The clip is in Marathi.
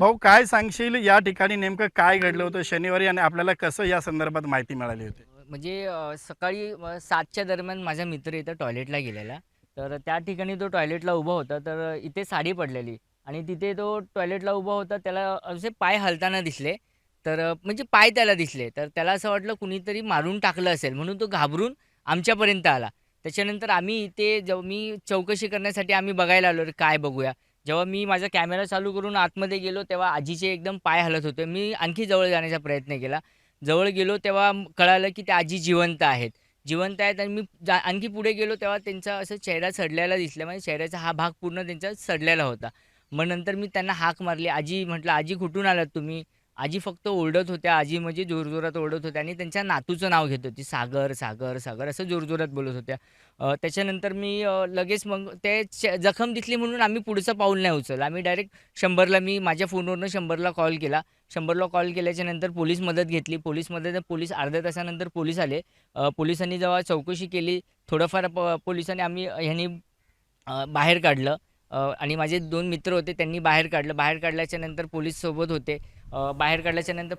भाऊ काय सांगशील या ठिकाणी नेमकं काय घडलं होतं शनिवारी आणि आपल्याला कसं या संदर्भात माहिती मिळाली होती? म्हणजे सकाळी 7च्या दरम्यान माझा मित्र इथं टॉयलेटला गेलेला. तर त्या ठिकाणी तो टॉयलेटला उभा होता. तर इथे साडी पडलेली आणि तिथे तो टॉयलेटला उभा होता. त्याला असे पाय हलताना दिसले. तर म्हणजे पाय त्याला दिसले. तर त्याला असं वाटलं कुणीतरी मारून टाकलं असेल म्हणून तो घाबरून आमच्यापर्यंत आला. त्याच्यानंतर आम्ही इथे जेव्हा मी चौकशी करण्यासाठी आम्ही बघायला आलो, "अरे काय बघूया?" जेव्हा मी माझा कॅमेरा चालू करून आतमध्ये गेलो, तेव्हा आजीचे एकदम पाय हलत होते. मी आणखी जवळ जाण्याचा प्रयत्न केला. जवळ गेलो तेव्हा कळालं की त्या आजी जिवंत आहेत. जिवंत आहेत आणि मी आणखी पुढे गेलो तेव्हा त्यांचा असं चेहरा सडलेला दिसला. म्हणजे चेहऱ्याचा हा भाग पूर्ण त्यांचा सडलेला होता. मग नंतर मी त्यांना हाक मारली. "आजी," म्हटलं, "आजी कुठून आलात तुम्ही?" आजी फक्त ओरडत होत्या. आजी म्हणजे जोरजोरात ओरडत होत्या आणि त्यांच्या नातूचं नाव घेत होती. "सागर, सागर, सागर" असं जोरजोरात बोलत होत्या. त्याच्यानंतर मी लगेच मग ते जखम दिसली म्हणून आम्ही पुढचं पाऊल नाही उचललं. आम्ही डायरेक्ट 100ला मी माझ्या फोनवरून 100ला कॉल केला. 100ला कॉल केल्याच्या नंतर पोलीस मदत घेतली. पोलीस अर्ध्या तासानंतर पोलीस आले. पोलिसांनी जेव्हा चौकशी केली, थोडंफार पोलिसांनी ह्यांनी बाहेर काढलं आणि माझे 2 मित्र होते त्यांनी बाहेर काढलं. बाहेर काढल्याच्यानंतर पोलीस सोबत होते. बाहेर काढल्याच्यानंतर